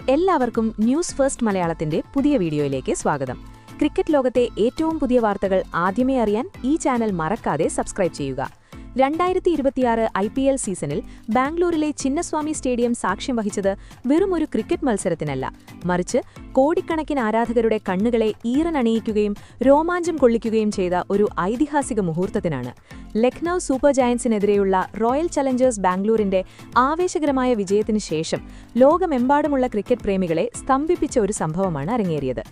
എല്ലാവർക്കും news first മലയാളത്തിന്റെ പുതിയ വീഡിയോയിലേക്ക് സ്വാഗതം. ക്രിക്കറ്റ് ലോകത്തെ ഏറ്റവും പുതിയ വാർത്തകൾ ആദ്യമേ അറിയാൻ ഈ ചാനൽ മറക്കാതെ സബ്സ്ക്രൈബ് ചെയ്യുക. 2026 IPL സീസണിൽ ബാംഗ്ലൂരിലെ ചിന്നസ്വാമി സ്റ്റേഡിയം സാക്ഷ്യം വഹിച്ചത് വെറുമൊരു ക്രിക്കറ്റ് മത്സരത്തിനല്ല, മറിച്ച് കോടിക്കണക്കിന് ആരാധകരുടെ കണ്ണുകളെ ഈറനണിയിക്കുകയും രോമാഞ്ചം കൊള്ളിക്കുകയും ചെയ്ത ഒരു ഐതിഹാസിക മുഹൂർത്തത്തിനാണ്. ലക്നൌ സൂപ്പർ ജയന്റ്സിനെതിരെയുള്ള റോയൽ ചലഞ്ചേഴ്സ് ബാംഗ്ലൂരിന്റെ ആവേശകരമായ വിജയത്തിനു ശേഷം ലോകമെമ്പാടുമുള്ള ക്രിക്കറ്റ് പ്രേമികളെ സ്തംഭിപ്പിച്ച ഒരു സംഭവമാണ് അരങ്ങേറിയത്.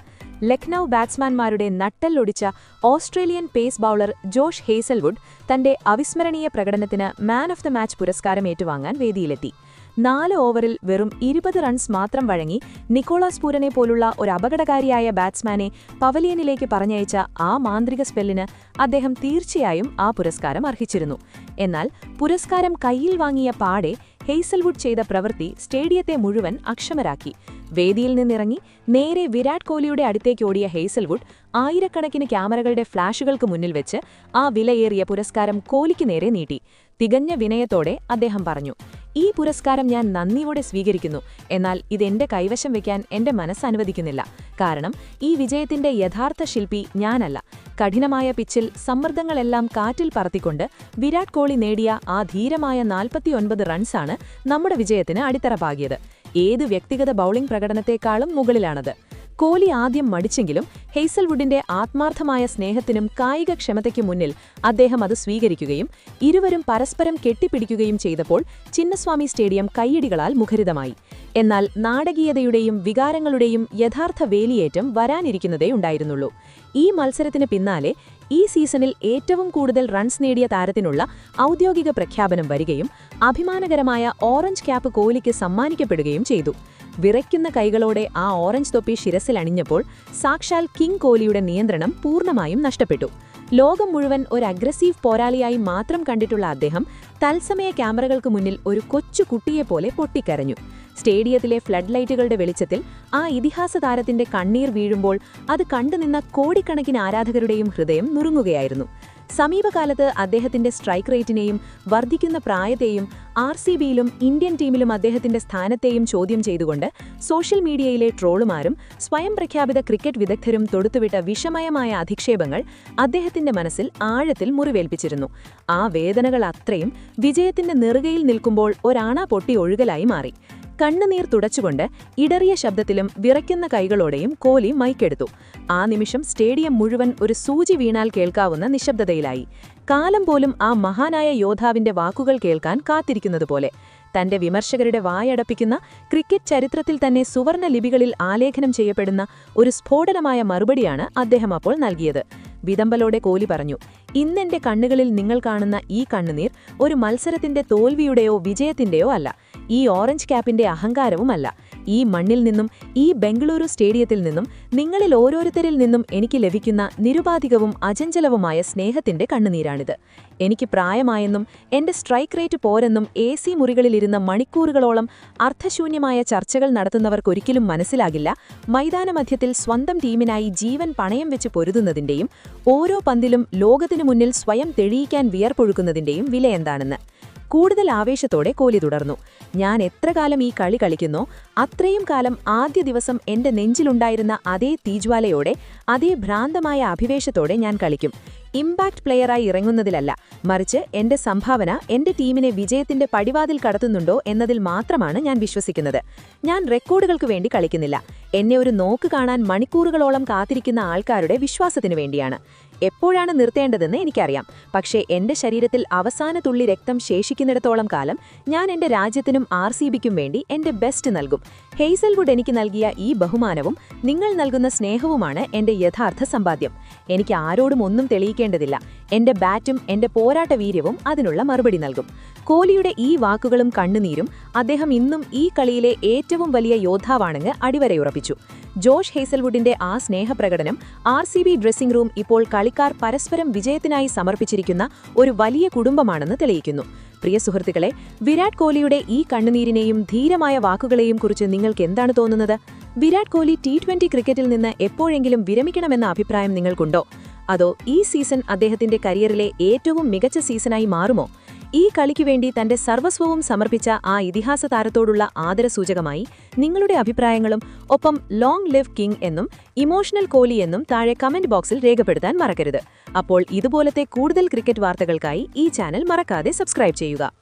ലക്നൌ ബാറ്റ്സ്മാൻമാരുടെ നട്ടെല്ലൊടിച്ച Australian pace bowler Josh Hazlewood തന്റെ അവിസ്മരണീയ പ്രകടനത്തിന് മാൻ ഓഫ് ദ മാച്ച് പുരസ്കാരം ഏറ്റുവാങ്ങാൻ വേദിയിലെത്തി. 4 ഓവറിൽ വെറും 20 റൺസ് മാത്രം വഴങ്ങി നിക്കോളാസ് പൂരനെ പോലുള്ള ഒരു അപകടകാരിയായ ബാറ്റ്സ്മാനെ പവലിയനിലേക്ക് പറഞ്ഞയച്ച ആ മാന്ത്രിക സ്പെല്ലിന് അദ്ദേഹം തീർച്ചയായും ആ പുരസ്കാരം അർഹിച്ചിരുന്നു. എന്നാൽ പുരസ്കാരം കയ്യിൽ വാങ്ങിയ പാടെ ഹേസൽവുഡ് ചെയ്ത പ്രവൃത്തി സ്റ്റേഡിയത്തെ മുഴുവൻ അക്ഷമരാക്കി. വേദിയിൽ നിന്നിറങ്ങി നേരെ വിരാട് കോഹ്ലിയുടെ അടുത്തേക്ക് ഓടിയ ഹേസൽവുഡ് ആയിരക്കണക്കിന് ക്യാമറകളുടെ ഫ്ലാഷുകൾക്ക് മുന്നിൽ വെച്ച് ആ വിലയേറിയ പുരസ്കാരം കോഹ്ലിക്ക് നേരെ നീട്ടി. തികഞ്ഞ വിനയത്തോടെ അദ്ദേഹം പറഞ്ഞു, "ഈ പുരസ്കാരം ഞാൻ നന്ദിയോടെ സ്വീകരിക്കുന്നു. എന്നാൽ ഇതെന്റെ കൈവശം വയ്ക്കാൻ എന്റെ മനസ്സ് അനുവദിക്കുന്നില്ല. കാരണം ഈ വിജയത്തിന്റെ യഥാർത്ഥ ശില്പി ഞാനല്ല." കഠിനമായ പിച്ചിൽ സമ്മർദ്ദങ്ങളെല്ലാം കാറ്റിൽ പറത്തിക്കൊണ്ട് വിരാട് കോഹ്ലി നേടിയ ആ ധീരമായ 49 റൺസാണ് നമ്മുടെ വിജയത്തിന് അടിത്തറ പാകിയത്. ഏത് വ്യക്തിഗത ബൌളിംഗ് പ്രകടനത്തെക്കാളും മുകളിലാണത്. കോഹ്ലി ആദ്യം മടിച്ചെങ്കിലും ഹേസൽവുഡിന്റെ ആത്മാർത്ഥമായ സ്നേഹത്തിനും കായികക്ഷമതയ്ക്കും മുന്നിൽ അദ്ദേഹം അത് സ്വീകരിക്കുകയും ഇരുവരും പരസ്പരം കെട്ടിപ്പിടിക്കുകയും ചെയ്തപ്പോൾ ചിന്നസ്വാമി സ്റ്റേഡിയം കയ്യടികളാൽ മുഖരിതമായി. എന്നാൽ നാടകീയതയുടെയും വികാരങ്ങളുടെയും യഥാർത്ഥ വേലിയേറ്റം വരാനിരിക്കുന്നതേ ഉണ്ടായിരുന്നുള്ളൂ. ഈ മത്സരത്തിന് പിന്നാലെ ഈ സീസണിൽ ഏറ്റവും കൂടുതൽ റൺസ് നേടിയ താരത്തിനുള്ള ഔദ്യോഗിക പ്രഖ്യാപനം വരികയും അഭിമാനകരമായ ഓറഞ്ച് ക്യാപ്പ് കോഹ്ലിക്ക് സമ്മാനിക്കപ്പെടുകയും ചെയ്തു. വിറയ്ക്കുന്ന കൈകളോടെ ആ ഓറഞ്ച് തൊപ്പി ശിരസിൽ അണിഞ്ഞപ്പോൾ സാക്ഷാൽ കിങ് കോഹ്ലിയുടെ നിയന്ത്രണം പൂർണ്ണമായും നഷ്ടപ്പെട്ടു. ലോകം മുഴുവൻ ഒരു അഗ്രസീവ് പോരാളിയായി മാത്രം കണ്ടിട്ടുള്ള അദ്ദേഹം തത്സമയ ക്യാമറകൾക്ക് മുന്നിൽ ഒരു കൊച്ചു കുട്ടിയെപ്പോലെ പൊട്ടിക്കരഞ്ഞു. സ്റ്റേഡിയത്തിലെ ഫ്ലഡ് ലൈറ്റുകളുടെ വെളിച്ചത്തിൽ ആ ഇതിഹാസ താരത്തിന്റെ കണ്ണീർ വീഴുമ്പോൾ അത് കണ്ടുനിന്ന കോടിക്കണക്കിന് ആരാധകരുടെയും ഹൃദയം നുറുങ്ങുകയായിരുന്നു. സമീപകാലത്ത് അദ്ദേഹത്തിന്റെ സ്ട്രൈക്ക് റേറ്റിനെയും വർദ്ധിക്കുന്ന പ്രായത്തെയും RCBയിലും ഇന്ത്യൻ ടീമിലും അദ്ദേഹത്തിന്റെ സ്ഥാനത്തെയും ചോദ്യം ചെയ്തുകൊണ്ട് സോഷ്യൽ മീഡിയയിലെ ട്രോളുമാരും സ്വയം പ്രഖ്യാപിത ക്രിക്കറ്റ് വിദഗ്ധരും തൊടുത്തുവിട്ട വിഷമയമായ അധിക്ഷേപങ്ങൾ അദ്ദേഹത്തിന്റെ മനസ്സിൽ ആഴത്തിൽ മുറിവേൽപ്പിച്ചിരുന്നു. ആ വേദനകൾ അത്രയും വിജയത്തിന്റെ നെറുകയിൽ നിൽക്കുമ്പോൾ ഒരാണ പൊട്ടി ഒഴുകലായി മാറി. കണ്ണുനീർ തുടച്ചുകൊണ്ട് ഇടറിയ ശബ്ദത്തിലും വിറയ്ക്കുന്ന കൈകളോടെയും കോഹ്ലി മൈക്കെടുത്തു. ആ നിമിഷം സ്റ്റേഡിയം മുഴുവൻ ഒരു സൂചി വീണാൽ കേൾക്കാവുന്ന നിശബ്ദതയിലായി. കാലം പോലും ആ മഹാനായ യോദ്ധാവിന്റെ വാക്കുകൾ കേൾക്കാൻ കാത്തിരിക്കുന്നതുപോലെ. തന്റെ വിമർശകരുടെ വായടപ്പിക്കുന്ന ക്രിക്കറ്റ് ചരിത്രത്തിൽ തന്നെ സുവർണ ലിപികളിൽ ആലേഖനം ചെയ്യപ്പെടുന്ന ഒരു സ്ഫോടനമായ മറുപടിയാണ് അദ്ദേഹം അപ്പോൾ നൽകിയത്. വിതമ്പലോടെ കോഹ്ലി പറഞ്ഞു, "ഇന്നെന്റെ കണ്ണുകളിൽ നിങ്ങൾ കാണുന്ന ഈ കണ്ണുനീർ ഒരു മത്സരത്തിന്റെ തോൽവിയുടെയോ വിജയത്തിന്റെയോ അല്ല. ഈ ഓറഞ്ച് ക്യാപ്പിന്റെ അഹങ്കാരവുമല്ല. ഈ മണ്ണിൽ നിന്നും ഈ ബംഗളൂരു സ്റ്റേഡിയത്തിൽ നിന്നും നിങ്ങളിൽ ഓരോരുത്തരിൽ നിന്നും എനിക്ക് ലഭിക്കുന്ന നിരുപാധികവും അചഞ്ചലവുമായ സ്നേഹത്തിന്റെ കണ്ണുനീരാണിത്. എനിക്ക് പ്രായമായെന്നും എന്റെ സ്ട്രൈക്ക് റേറ്റ് പോരെന്നും AC മുറികളിലിരുന്ന മണിക്കൂറുകളോളം അർത്ഥശൂന്യമായ ചർച്ചകൾ നടത്തുന്നവർക്കൊരിക്കലും മനസ്സിലാകില്ല മൈതാനമധ്യത്തിൽ സ്വന്തം ടീമിനായി ജീവൻ പണയം വെച്ച് പൊരുതുന്നതിന്റെയും ഓരോ പന്തിലും ലോകത്തിനു മുന്നിൽ സ്വയം തെളിയിക്കാൻ വിയർപ്പൊഴുക്കുന്നതിന്റെയും വില എന്താണെന്ന്." കൂടുതൽ ആവേശത്തോടെ കോഹ്ലി തുടർന്നു, "ഞാൻ എത്ര കാലം ഈ കളി കളിക്കുന്നോ അത്രയും കാലം ആദ്യ ദിവസം എന്റെ നെഞ്ചിലുണ്ടായിരുന്ന അതേ തീജ്വാലയോടെ അതേ ഭ്രാന്തമായ അഭിവേശത്തോടെ ഞാൻ കളിക്കും. ഇമ്പാക്ട് പ്ലെയറായി ഇറങ്ങുന്നതിലല്ല, മറിച്ച് എന്റെ സംഭാവന എന്റെ ടീമിനെ വിജയത്തിന്റെ പടിവാതിൽ കടത്തുന്നുണ്ടോ എന്നതിൽ മാത്രമാണ് ഞാൻ വിശ്വസിക്കുന്നത്. ഞാൻ റെക്കോർഡുകൾക്ക് വേണ്ടി കളിക്കുന്നില്ല. എന്നെ ഒരു നോക്ക് കാണാൻ മണിക്കൂറുകളോളം കാത്തിരിക്കുന്ന ആൾക്കാരുടെ വിശ്വാസത്തിനു വേണ്ടിയാണ്. എപ്പോഴാണ് നിർത്തേണ്ടതെന്ന് എനിക്കറിയാം. പക്ഷേ എന്റെ ശരീരത്തിൽ അവസാന തുള്ളി രക്തം ശേഷിക്കുന്നിടത്തോളം കാലം ഞാൻ എന്റെ രാജ്യത്തിനും RCBക്കും വേണ്ടി എന്റെ ബെസ്റ്റ് നൽകും. ഹേസൽവുഡ് എനിക്ക് നൽകിയ ഈ ബഹുമാനവും നിങ്ങൾ നൽകുന്ന സ്നേഹവുമാണ് എന്റെ യഥാർത്ഥ സമ്പാദ്യം. എനിക്ക് ആരോടും ഒന്നും തെളിയിക്കേണ്ടതില്ല. എന്റെ ബാറ്റും എന്റെ പോരാട്ട വീര്യവും അതിനുള്ള മറുപടി നൽകും." കോഹ്ലിയുടെ ഈ വാക്കുകളും കണ്ണുനീരും അദ്ദേഹം ഇന്നും ഈ കളിയിലെ ഏറ്റവും വലിയ യോദ്ധാവാണെന്ന് അടിവരയുറപ്പിച്ചു. ജോഷ് ഹേസൽവുഡിന്റെ ആ സ്നേഹപ്രകടനം RCB ഡ്രസ്സിംഗ് റൂം ഇപ്പോൾ കളിക്കാർ പരസ്പരം വിജയത്തിനായി സമർപ്പിച്ചിരിക്കുന്ന ഒരു വലിയ കുടുംബമാണെന്ന് തെളിയിക്കുന്നു. പ്രിയ സുഹൃത്തുക്കളെ, വിരാട് കോഹ്ലിയുടെ ഈ കണ്ണുനീരിനെയും ധീരമായ വാക്കുകളെയും കുറിച്ച് നിങ്ങൾക്ക് എന്താണ് തോന്നുന്നത്? വിരാട് കോഹ്ലി T20 ക്രിക്കറ്റിൽ നിന്ന് എപ്പോഴെങ്കിലും വിരമിക്കണമെന്ന അഭിപ്രായം നിങ്ങൾക്കുണ്ടോ? അതോ ഈ സീസൺ അദ്ദേഹത്തിന്റെ കരിയറിലെ ഏറ്റവും മികച്ച സീസണായി മാറുമോ? ഈ കളിക്കു വേണ്ടി തന്റെ സർവസ്വവും സമർപ്പിച്ച ആ ഇതിഹാസ താരത്തോടുള്ള ആദരസൂചകമായി നിങ്ങളുടെ അഭിപ്രായങ്ങളും ഒപ്പം ലോങ് ലിവ് കിങ് എന്നും ഇമോഷണൽ കോഹ്ലി എന്നും താഴെ കമന്റ് ബോക്സിൽ രേഖപ്പെടുത്താൻ മറക്കരുത്. അപ്പോൾ ഇതുപോലത്തെ കൂടുതൽ ക്രിക്കറ്റ് വാർത്തകൾക്കായി ഈ ചാനൽ മറക്കാതെ സബ്സ്ക്രൈബ് ചെയ്യുക.